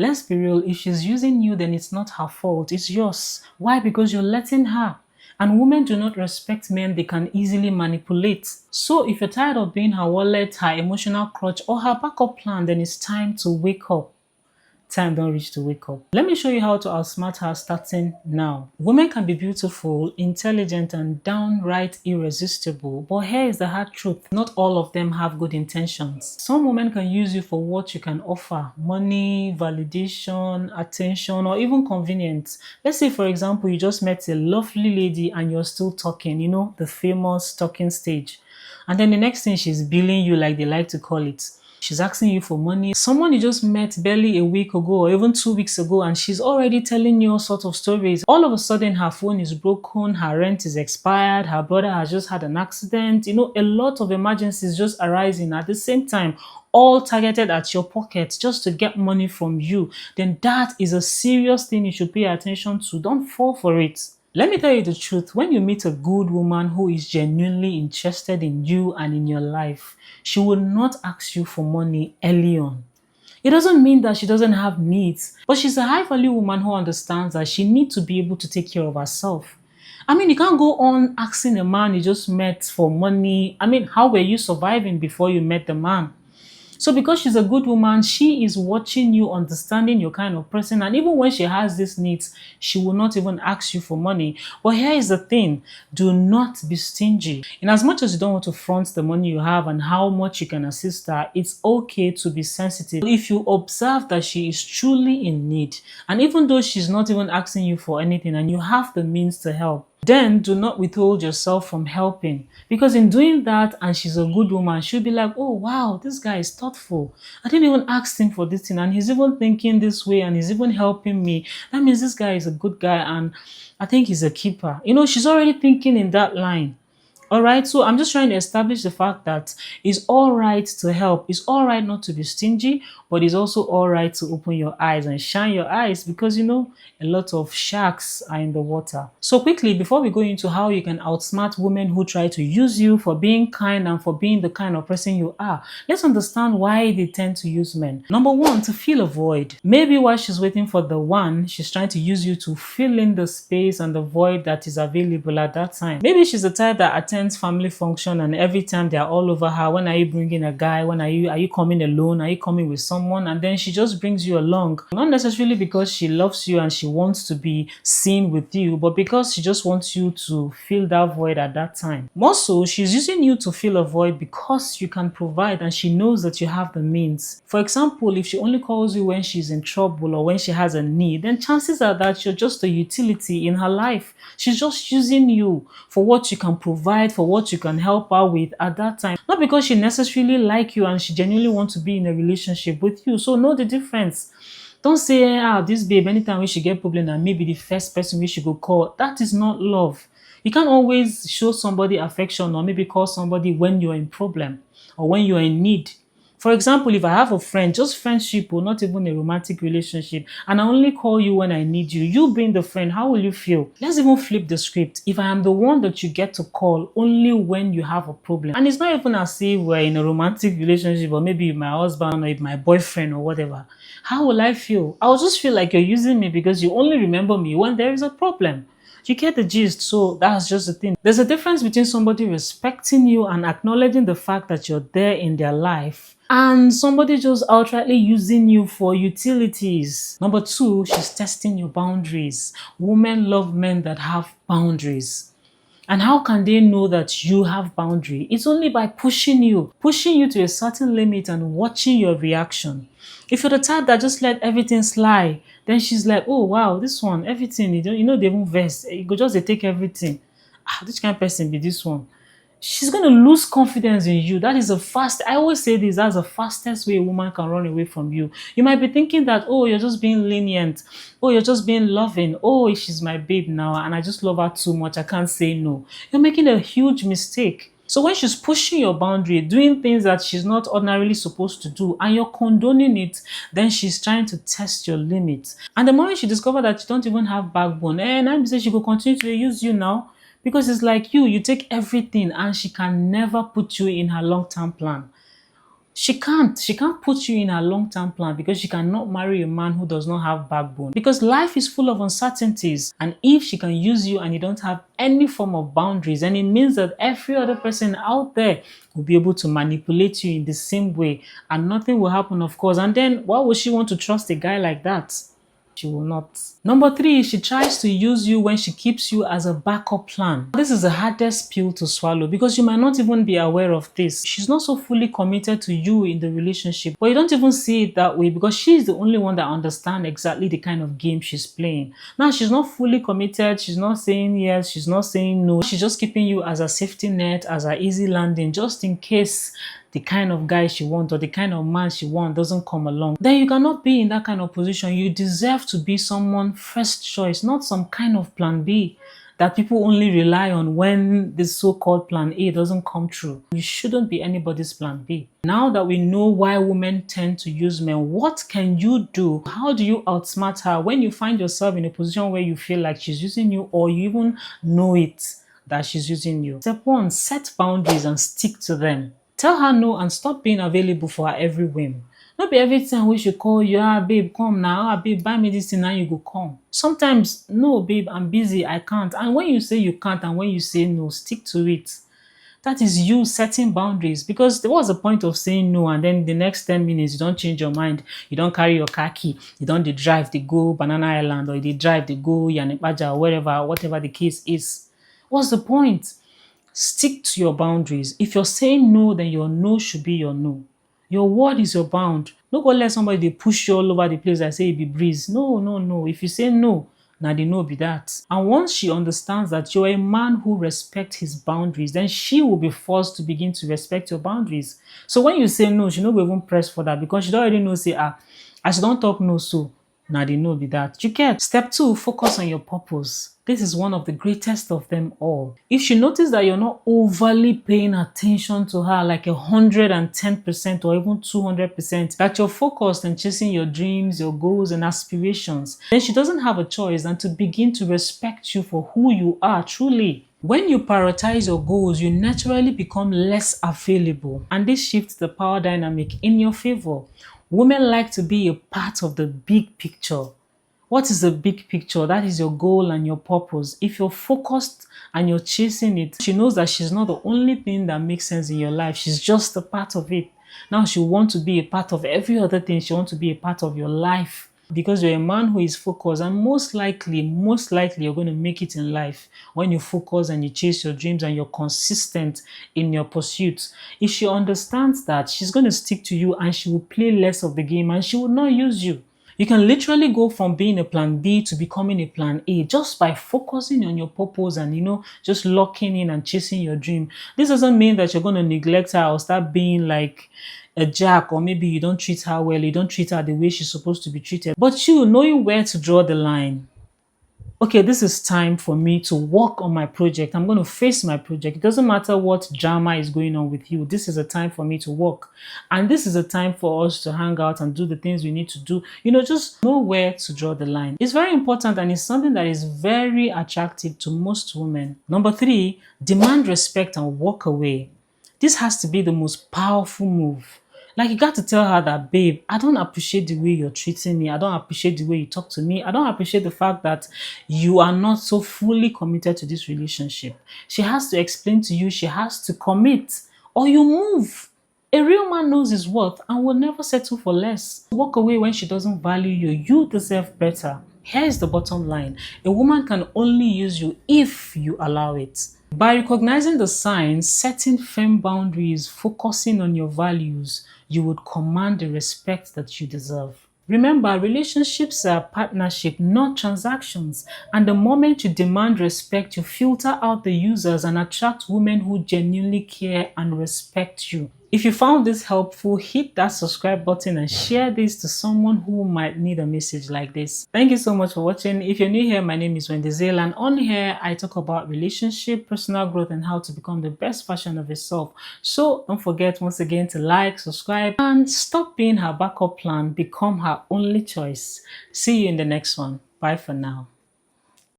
Let's be real, if she's using you, then it's not her fault, it's yours. Why? Because you're letting her. And women do not respect men they can easily manipulate. So if you're tired of being her wallet, her emotional crutch, or her backup plan, then it's time to wake up. Time don't reach to wake up. Let me show you how to outsmart her starting now. Women can be beautiful, intelligent, and downright irresistible, but here is the hard truth. Not all of them have good intentions. Some women can use you for what you can offer: money, validation, attention, or even convenience. Let's say, for example, you just met a lovely lady and you're still talking, the famous talking stage. And then the next thing, she's billing you, like they like to call it. She's asking you for money. Someone you just met barely a week ago or even 2 weeks ago, and she's already telling you all sorts of stories. All of a sudden, her phone is broken, her rent is expired, her brother has just had an accident. A lot of emergencies just arising at the same time, all targeted at your pocket just to get money from you. Then that is a serious thing you should pay attention to. Don't fall for it. Let me tell you the truth, when you meet a good woman who is genuinely interested in you and in your life, she will not ask you for money early on. It doesn't mean that she doesn't have needs, but she's a high value woman who understands that she needs to be able to take care of herself. You can't go on asking a man you just met for money. How were you surviving before you met the man? So because she's a good woman, she is watching you, understanding your kind of person. And even when she has these needs, she will not even ask you for money. But here is the thing, do not be stingy. In as much as you don't want to front the money you have and how much you can assist her, it's okay to be sensitive. If you observe that she is truly in need, and even though she's not even asking you for anything and you have the means to help, then do not withhold yourself from helping. Because in doing that, and she's a good woman, she'll be like, oh wow, this guy is thoughtful. I didn't even ask him for this thing, and he's even thinking this way, and he's even helping me. That means this guy is a good guy, and I think he's a keeper. She's already thinking in that line. All right, so I'm just trying to establish the fact that it's all right to help. It's all right not to be stingy, but it's also all right to open your eyes and shine your eyes, because a lot of sharks are in the water. So quickly, before we go into how you can outsmart women who try to use you for being kind and for being the kind of person you are, let's understand why they tend to use men. Number one, to fill a void. Maybe while she's waiting for the one, she's trying to use you to fill in the space and the void that is available at that time. Maybe she's the type that attends family function, and every time they're all over her, when are you bringing a guy? When are you coming alone? Are you coming with someone? And then she just brings you along, not necessarily because she loves you and she wants to be seen with you, but because she just wants you to fill that void at that time. More so, she's using you to fill a void because you can provide and she knows that you have the means. For example, if she only calls you when she's in trouble or when she has a need, then chances are that you're just a utility in her life. She's just using you for what you can provide, for what you can help her with at that time. Not because she necessarily like you and she genuinely wants to be in a relationship with you. So know the difference. Don't say, this babe, anytime we should get problem and maybe the first person we should go call. That is not love. You can't always show somebody affection or maybe call somebody when you're in problem or when you're in need. For example, if I have a friend, just friendship or not even a romantic relationship, and I only call you when I need you, you being the friend, how will you feel? Let's even flip the script. If I am the one that you get to call only when you have a problem, and it's not even as if we're in a romantic relationship or maybe with my husband or with my boyfriend or whatever, how will I feel? I'll just feel like you're using me because you only remember me when there is a problem. You get the gist, so that's just the thing. There's a difference between somebody respecting you and acknowledging the fact that you're there in their life and somebody just outrightly using you for utilities. Number two, she's testing your boundaries. Women love men that have boundaries. And how can they know that you have boundary? It's only by pushing you to a certain limit and watching your reaction. If you're the type that just let everything slide, then she's like, oh wow, this one, everything, they won't vest. You go just they take everything. This kind of person be this one. She's going to lose confidence in you. That is I always say this, that's the fastest way a woman can run away from you. You might be thinking that, oh, you're just being lenient. Oh, you're just being loving. Oh, she's my babe now and I just love her too much. I can't say no. You're making a huge mistake. So when she's pushing your boundary, doing things that she's not ordinarily supposed to do, and you're condoning it, then she's trying to test your limits. And the moment she discovers that you don't even have backbone, and I'm saying she will continue to use you now. Because it's like you take everything and she can never put you in her long-term plan. She can't put you in her long-term plan because she cannot marry a man who does not have backbone. Because life is full of uncertainties. And if she can use you and you don't have any form of boundaries, then it means that every other person out there will be able to manipulate you in the same way. And nothing will happen, of course. And then why would she want to trust a guy like that? She will not. Number three, she tries to use you when she keeps you as a backup plan. This is the hardest pill to swallow because you might not even be aware of this. She's not so fully committed to you in the relationship, but you don't even see it that way because she's the only one that understands exactly the kind of game she's playing. Now, she's not fully committed. She's not saying yes. She's not saying no. She's just keeping you as a safety net, as an easy landing, just in case the kind of guy she wants or the kind of man she wants doesn't come along. Then you cannot be in that kind of position. You deserve to be someone first choice, not some kind of plan B that people only rely on when this so-called plan A doesn't come true. You shouldn't be anybody's plan B. Now that we know why women tend to use men, what can you do? How do you outsmart her when you find yourself in a position where you feel like she's using you or you even know it that she's using you? Step one, set boundaries and stick to them. Tell her no and stop being available for her every whim. Not be every time we should call you, babe, come now, babe, buy me this thing, now you go come. Sometimes, no, babe, I'm busy, I can't. And when you say you can't and when you say no, stick to it. That is you setting boundaries because there was a point of saying no and then the next 10 minutes you don't change your mind, you don't carry your car key, you don't dey drive, they go Banana Island or they drive, they go Yanipaja or whatever the case is. What's the point? Stick to your boundaries. If you're saying no, then your no should be your no. Your word is your bound. Don't go let somebody dey push you all over the place and say it be breeze. No, no, no. If you say no, now the no be that. And once she understands that you're a man who respects his boundaries, then she will be forced to begin to respect your boundaries. So when you say no, she no go even press for that because she don't already know say, as you don't talk no so, now they know be that. You get. Step two, focus on your purpose. This is one of the greatest of them all. If she notices that you're not overly paying attention to her like 110% or even 200%, that you're focused on chasing your dreams, your goals and aspirations, then she doesn't have a choice than to begin to respect you for who you are truly. When you prioritize your goals, you naturally become less available, and this shifts the power dynamic in your favor. Women like to be a part of the big picture. What is the big picture? That is your goal and your purpose. If you're focused and you're chasing it, she knows that she's not the only thing that makes sense in your life. She's just a part of it. Now she wants to be a part of every other thing. She wants to be a part of your life. Because you're a man who is focused, and most likely you're going to make it in life when you focus and you chase your dreams and you're consistent in your pursuits. If she understands that, she's going to stick to you and she will play less of the game and she will not use you. You can literally go from being a plan B to becoming a plan A just by focusing on your purpose and, just locking in and chasing your dream. This doesn't mean that you're going to neglect her or start being like a jack, or maybe you don't treat her well, you don't treat her the way she's supposed to be treated. But you knowing where to draw the line. Okay, this is time for me to work on my project. I'm going to face my project. It doesn't matter what drama is going on with you. This is a time for me to work. And this is a time for us to hang out and do the things we need to do. Just know where to draw the line. It's very important and it's something that is very attractive to most women. Number three, demand respect and walk away. This has to be the most powerful move. Like, you got to tell her that, babe, I don't appreciate the way you're treating me. I don't appreciate the way you talk to me. I don't appreciate the fact that you are not so fully committed to this relationship. She has to explain to you, she has to commit, or you move. A real man knows his worth and will never settle for less. Walk away when she doesn't value you. You deserve better. Here is the bottom line. A woman can only use you if you allow it. By recognizing the signs, setting firm boundaries, focusing on your values, you would command the respect that you deserve. Remember, relationships are partnership, not transactions. And the moment you demand respect, you filter out the users and attract women who genuinely care and respect you. If you found this helpful, hit that subscribe button and share this to someone who might need a message like this. Thank you so much for watching. If you're new here, my name is Wendyzeal, and on here I talk about relationship, personal growth, and how to become the best version of yourself. So don't forget once again to like, subscribe, and stop being her backup plan. Become her only choice. See you in the next one. Bye for now.